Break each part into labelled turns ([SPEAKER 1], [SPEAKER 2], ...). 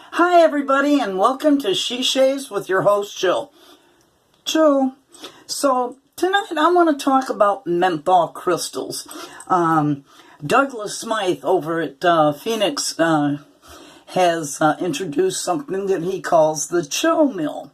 [SPEAKER 1] Hi everybody, and welcome to She Shaves with your host Jill. So tonight I want to talk about menthol crystals. Douglas Smythe over at Phoenix has introduced something that he calls the chill mill.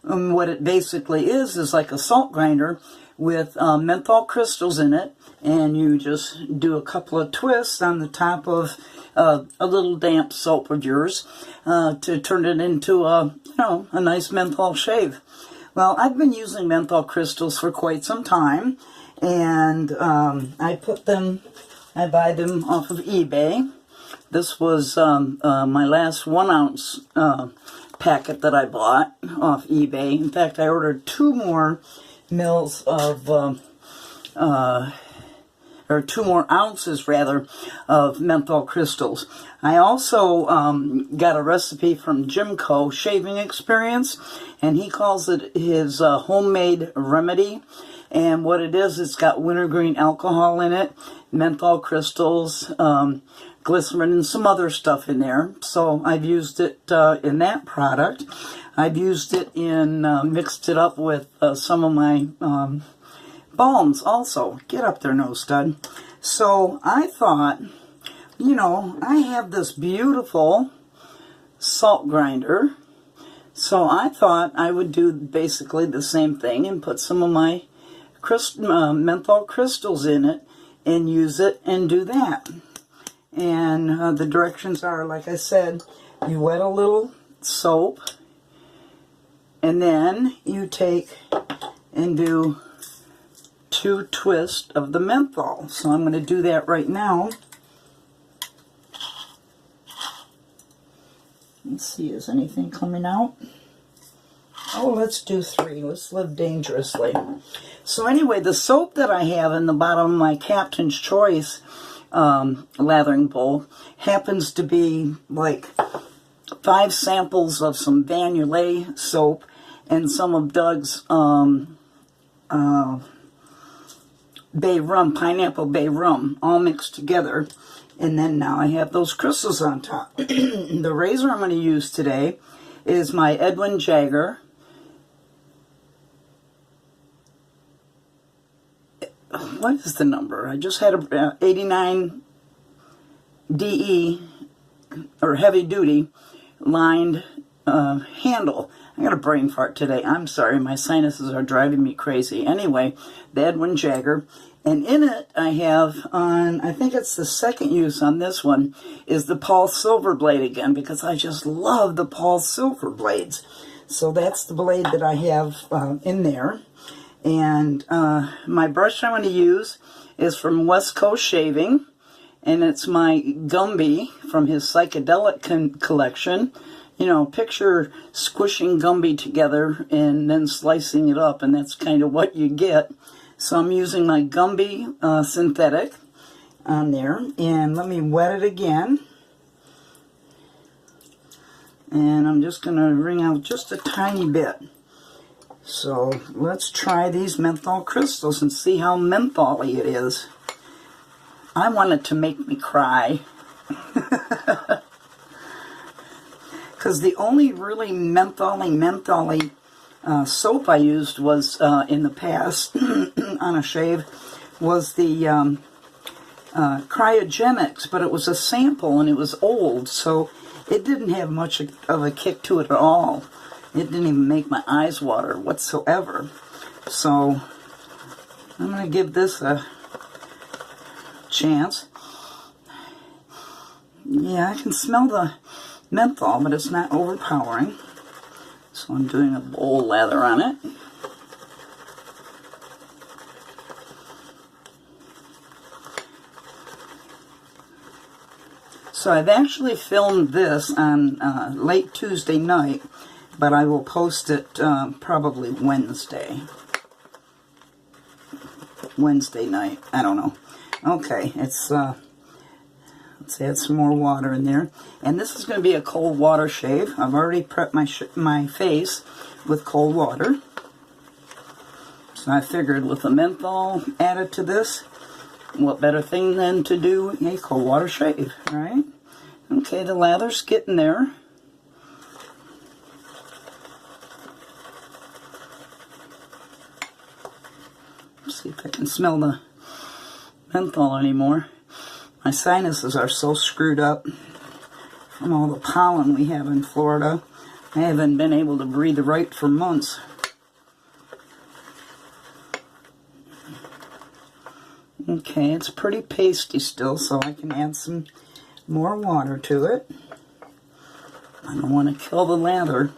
[SPEAKER 1] And what it basically is like a salt grinder with menthol crystals in it, and you just do a couple of twists on the top of a little damp soap of yours to turn it into a nice menthol shave. Well, I've been using menthol crystals for quite some time, and I buy them off of eBay. This was my last 1 ounce packet that I bought off eBay. In fact, I ordered 2 more mils of or 2 more ounces rather of menthol crystals. I also got a recipe from Jimco Shaving Experience, and he calls it his homemade remedy. And what it is, it's got wintergreen alcohol in it, menthol crystals, glycerin, and some other stuff in there. So I've used it in that product. I've used it in, mixed it up with some of my balms also. Get up there, nose stud. So I thought, I have this beautiful salt grinder. So I thought I would do basically the same thing and put some of my menthol crystals in it and use it and do that. And the directions are, like I said, you wet a little soap, and then you take and do 2 twists of the menthol. So I'm going to do that right now. Let's see, is anything coming out? Oh, let's do 3. Let's live dangerously. So anyway, the soap that I have in the bottom of my Captain's Choice lathering bowl happens to be like 5 samples of some Vanillé soap and some of Doug's bay rum, pineapple bay rum, all mixed together. And then now I have those crystals on top. The razor I'm going to use today is my Edwin Jagger. What is the number? I just had a 89 DE, or heavy duty, lined handle. I got a brain fart today. I'm sorry, my sinuses are driving me crazy. Anyway, the Edwin Jagger. And in it, I have, I think it's the second use on this one, is the PolSilver blade again, because I just love the PolSilver blades. So that's the blade that I have in there. And my brush I'm going to use is from West Coast Shaving, and it's my Gumby from his Psychedelic collection. Picture squishing Gumby together and then slicing it up, and that's kind of what you get. So I'm using my Gumby synthetic on there, and let me wet it again. And I'm just going to wring out just a tiny bit. So let's try these menthol crystals and see how mentholy it is. I want it to make me cry. Because the only really mentholy soap I used was in the past on a shave was the Cryogenics, but it was a sample and it was old, so it didn't have much of a kick to it at all. It didn't even make my eyes water whatsoever. So I'm going to give this a chance. Yeah, I can smell the menthol, but it's not overpowering. So I'm doing a bowl lather on it. So I've actually filmed this on late Tuesday night, but I will post it probably Wednesday night. I don't know. Okay, it's let's add some more water in there, and this is going to be a cold water shave. I've already prepped my face with cold water, so I figured with the menthol added to this, what better thing than to do a cold water shave, right? Okay, the lather's getting there. See if I can smell the menthol anymore. My sinuses are so screwed up from all the pollen we have in Florida. I haven't been able to breathe right for months. Okay, it's pretty pasty still, so I can add some more water to it. I don't want to kill the lather.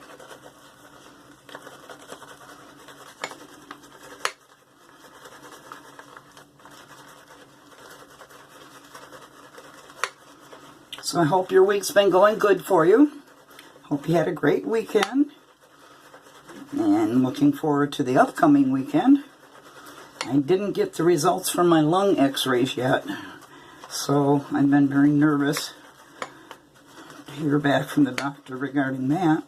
[SPEAKER 1] So I hope your week's been going good for you. Hope you had a great weekend. And looking forward to the upcoming weekend. I didn't get the results from my lung x-rays yet, so I've been very nervous to hear back from the doctor regarding that.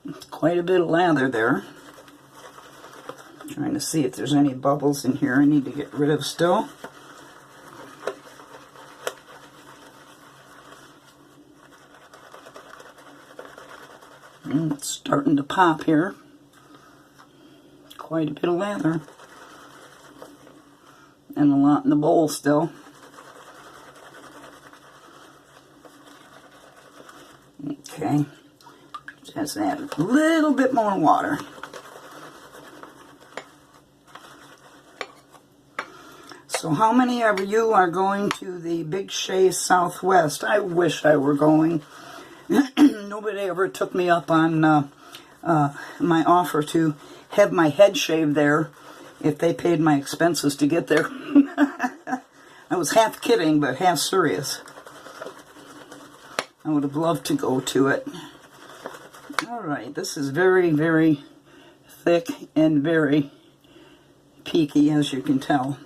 [SPEAKER 1] It's quite a bit of lather there. Trying to see if there's any bubbles in here I need to get rid of still. It's starting to pop here. Quite a bit of lather. And a lot in the bowl still. Okay. Just add a little bit more water. So how many of you are going to the Big Shea Southwest? I wish I were going. Nobody ever took me up on my offer to have my head shaved there if they paid my expenses to get there. I was half kidding, but half serious. I would have loved to go to it. Alright, this is very, very thick and very peaky, as you can tell.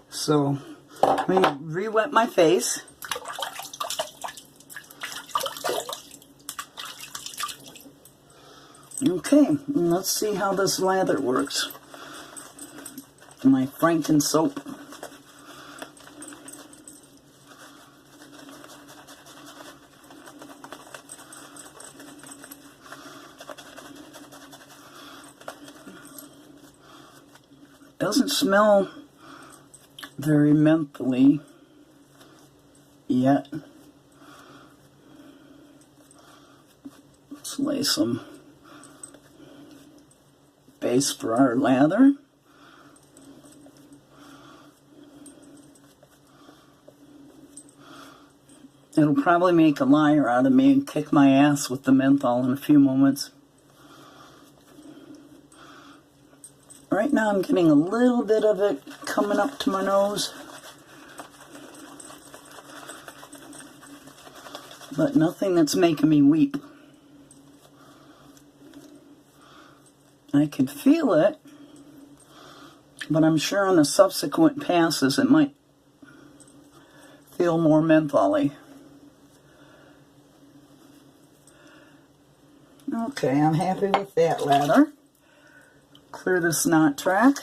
[SPEAKER 1] So, let me re-wet my face. Okay, let's see how this lather works. My Franken soap. Doesn't smell very mentholy yet. Let's lay some base for our lather. It'll probably make a liar out of me and kick my ass with the menthol in a few moments. Right now I'm getting a little bit of it coming up to my nose, but nothing that's making me weep. I can feel it, but I'm sure on the subsequent passes it might feel more mentholy. Okay, I'm happy with that lather. Clear the snot track,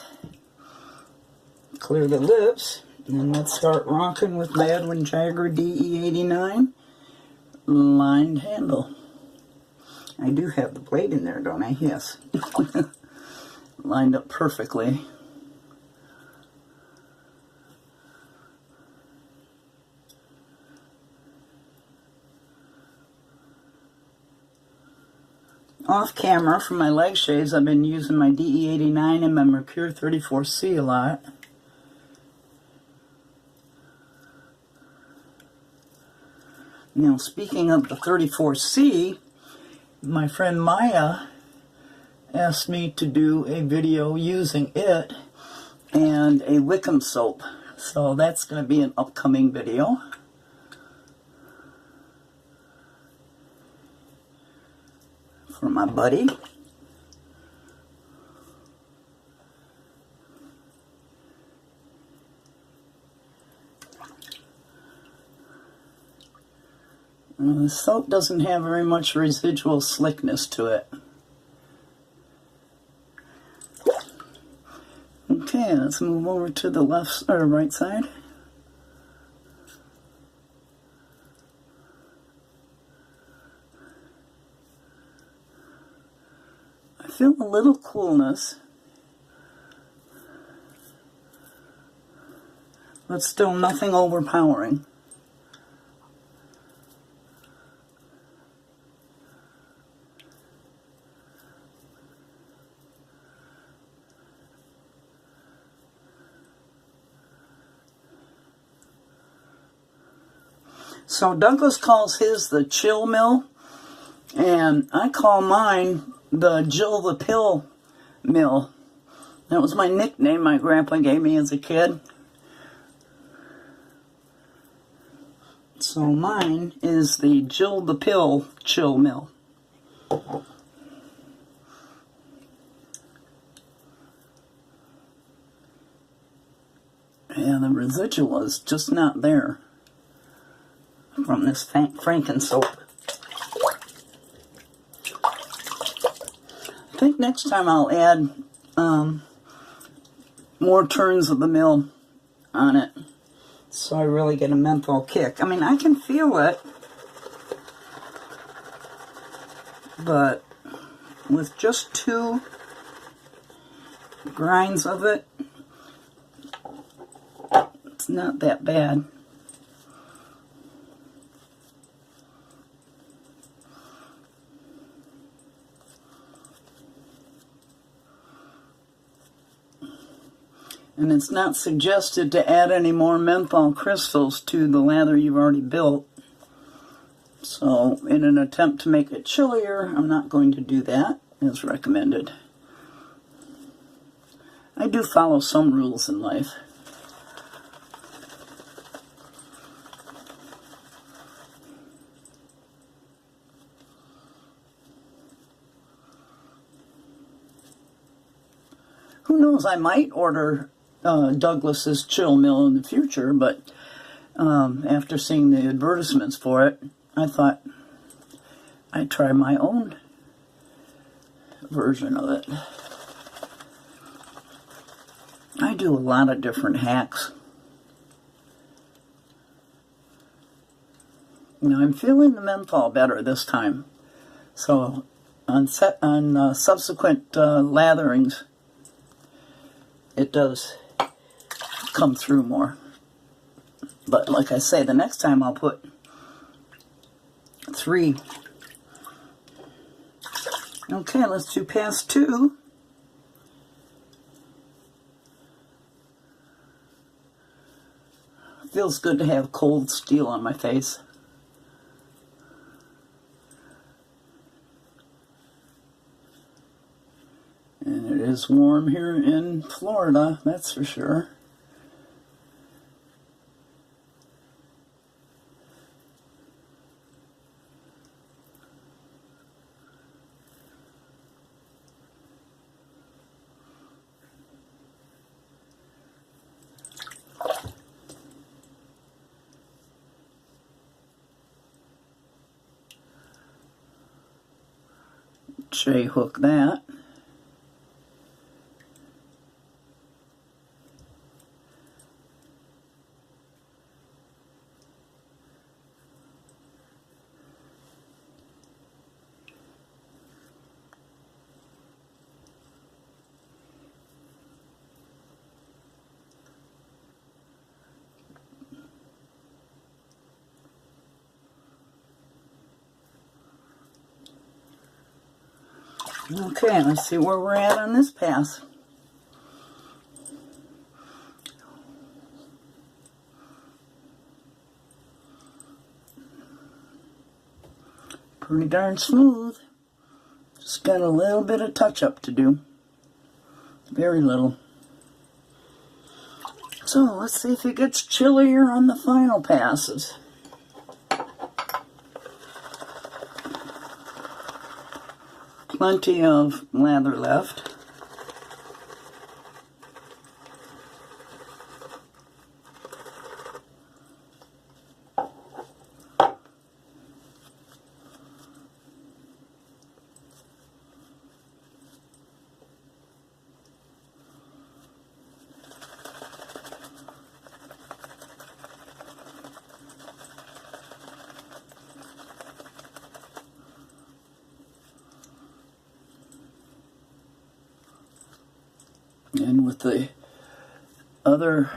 [SPEAKER 1] clear the lips, and let's start rocking with Badwin Jagger DE89 lined handle. I do have the blade in there, don't I? Yes. Lined up perfectly. Off camera for my leg shaves, I've been using my DE89 and my Mercure 34C a lot. Now, speaking of the 34C, my friend Maya asked me to do a video using it and a Wickham soap. So that's going to be an upcoming video. for my buddy. The soap doesn't have very much residual slickness to it. Okay, let's move over to the left or right side. I feel a little coolness, but still nothing overpowering. So Douglas calls his the chill mill, and I call mine the Jill the Pill mill. That was my nickname my grandpa gave me as a kid. So mine is the Jill the Pill chill mill. Yeah, the residual is just not there from this Franken soap. I think next time I'll add more turns of the mill on it, so I really get a menthol kick. I mean, I can feel it, but with just 2 grinds of it, it's not that bad. And it's not suggested to add any more menthol crystals to the lather you've already built. So in an attempt to make it chillier, I'm not going to do that as recommended. I do follow some rules in life. Who knows, I might order Douglas's chill mill in the future, but after seeing the advertisements for it, I thought I'd try my own version of it. I do a lot of different hacks. Now I'm feeling the menthol better this time, so on subsequent latherings, it does come through more. But like I say, the next time I'll put 3. Okay, let's do pass 2. Feels good to have cold steel on my face. And it is warm here in Florida, that's for sure. J-hook that. Okay, let's see where we're at on this pass. Pretty darn smooth. Just got a little bit of touch-up to do. Very little. So, let's see if it gets chillier on the final passes. plenty of lather left. And with the other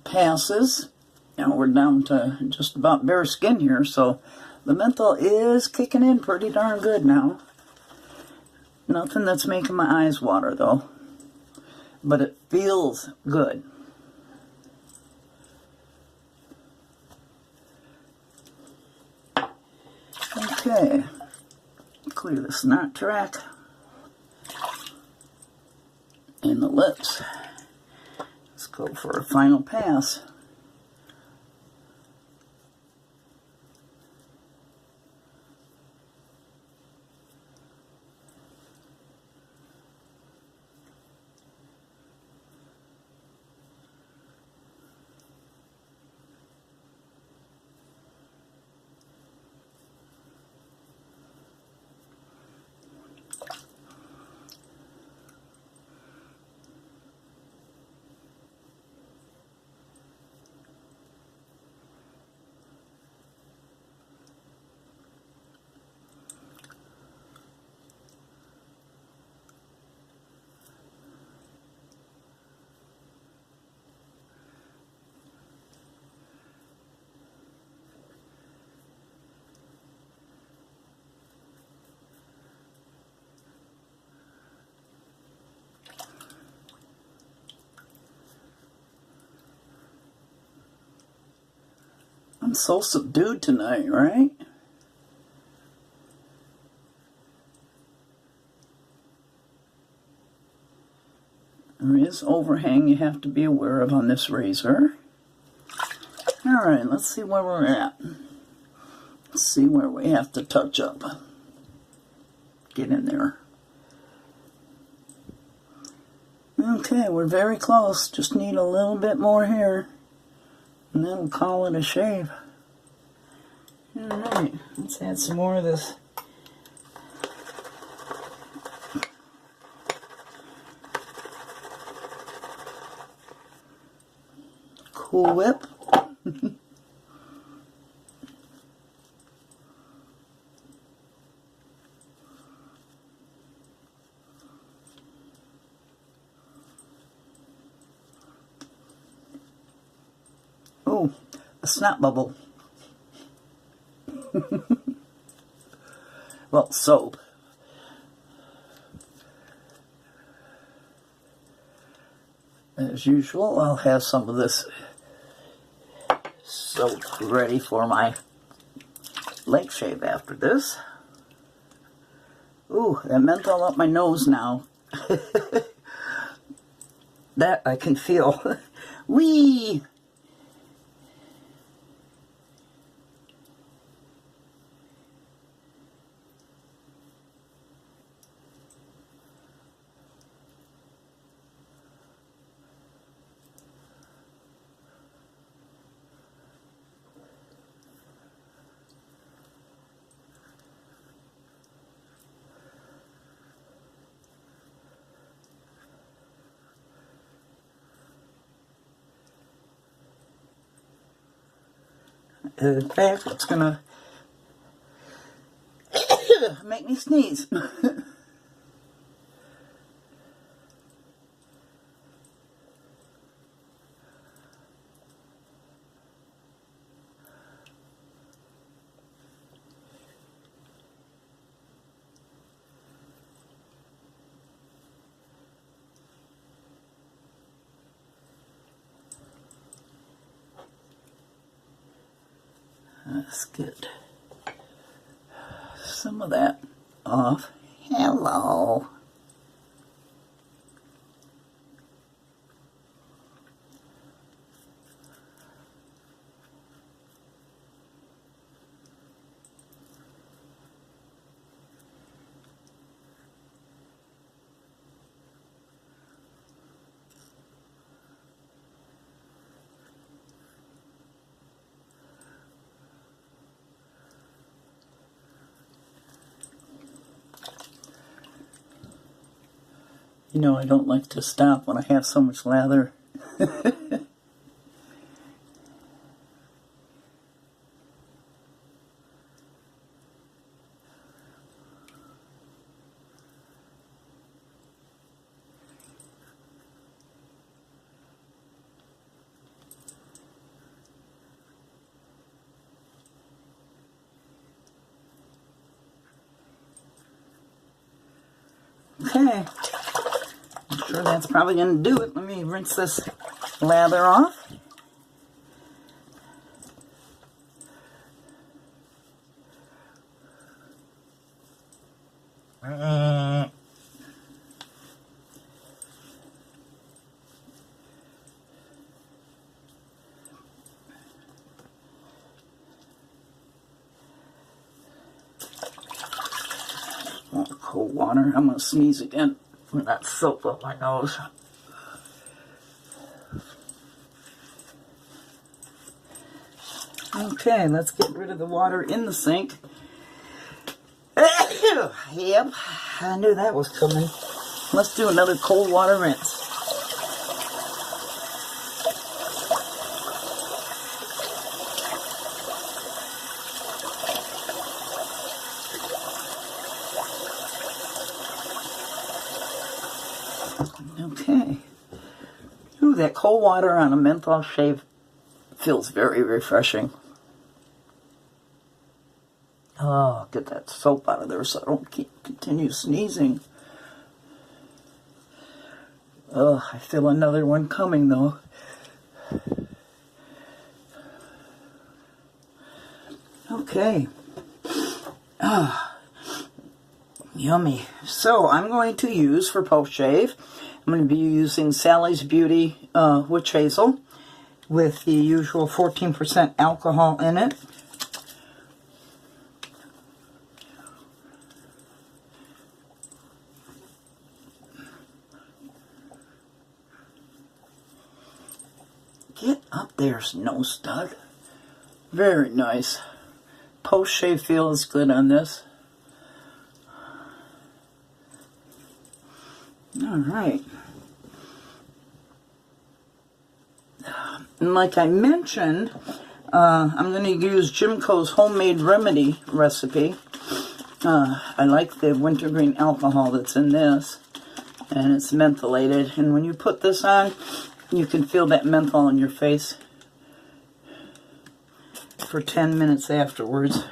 [SPEAKER 1] passes, now we're down to just about bare skin here, so the menthol is kicking in pretty darn good now. Nothing that's making my eyes water though, but it feels good. Okay. Clear the snot track and the lips. Let's go for a final pass. I'm so subdued tonight, right? There is overhang you have to be aware of on this razor. Alright, let's see where we're at. Let's see where we have to touch up. Get in there. Okay, we're very close. Just need a little bit more here. And then we'll call it a shave. Alright, let's add some more of this. Cool Whip. Oh, a snot bubble. Well, soap. As usual, I'll have some of this soap ready for my leg shave after this. Ooh, that menthol up my nose now. That I can feel. Whee! In fact, it's gonna make me sneeze. Let's get some of that off. Hello. You know, I don't like to stop when I have so much lather. Okay, I'm sure that's probably going to do it. Let me rinse this lather off. More cold water. I'm going to sneeze again with that soap up my nose. Okay, let's get rid of the water in the sink. Yep, I knew that was coming. Let's do another cold water rinse. Okay. Ooh, that cold water on a menthol shave feels very refreshing. Oh, get that soap out of there so I don't continue sneezing. Oh, I feel another one coming though. Okay. Ah, yummy. So I'm going to use for post-shave, I'm going to be using Sally's Beauty Witch Hazel with the usual 14% alcohol in it. Get up there, Snow Stud. Very nice. Post-shave feels good on this. Alright. And like I mentioned, I'm going to use Jimco's homemade remedy recipe. I like the wintergreen alcohol that's in this. And it's mentholated. And when you put this on, you can feel that menthol in your face for 10 minutes afterwards.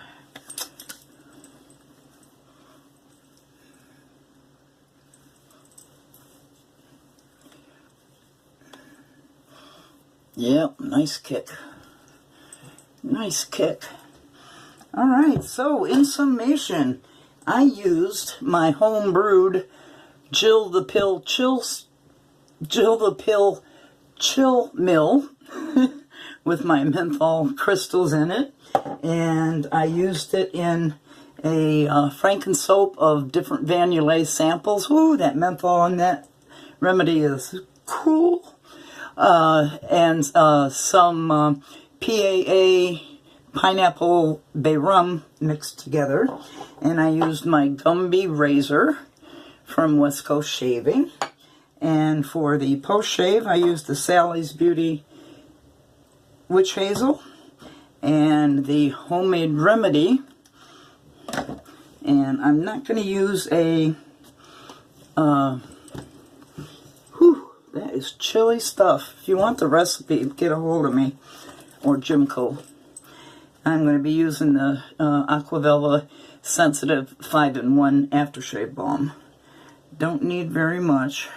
[SPEAKER 1] Yep, nice kick. Nice kick. Alright, so in summation, I used my home brewed Jill the Pill Chill Mill with my menthol crystals in it, and I used it in a franken-soap of different vanillin samples. Ooh, that menthol on that remedy is cool. And some PAA pineapple bay rum mixed together, and I used my Gumby razor from West Coast Shaving. And for the post-shave, I used the Sally's Beauty Witch Hazel and the homemade remedy. And I'm not going to use a, that is chilly stuff. If you want the recipe, get a hold of me or Jimco. I'm going to be using the Aqua Velva Sensitive 5-in-1 Aftershave Balm. Don't need very much.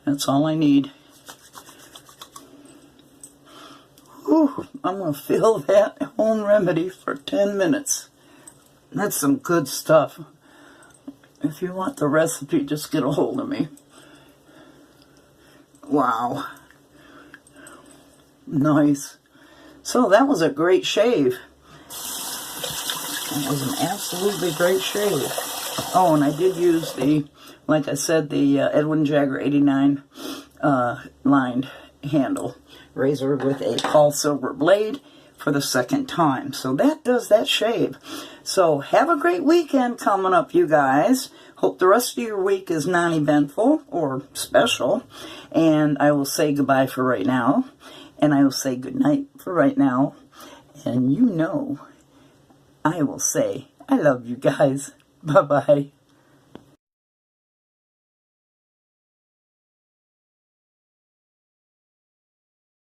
[SPEAKER 1] That's all I need. Whew, I'm going to fill that home remedy for 10 minutes. That's some good stuff. If you want the recipe, just get a hold of me. Wow. Nice. So that was a great shave. That was an absolutely great shave. Oh, and I did use the, like I said, the Edwin Jagger 89 lined handle razor with a PolSilver blade for the second time. So that does that shave. So have a great weekend coming up, you guys. Hope the rest of your week is non-eventful or special. And I will say goodbye for right now. And I will say goodnight for right now. And you know, I will say I love you guys. Bye-bye.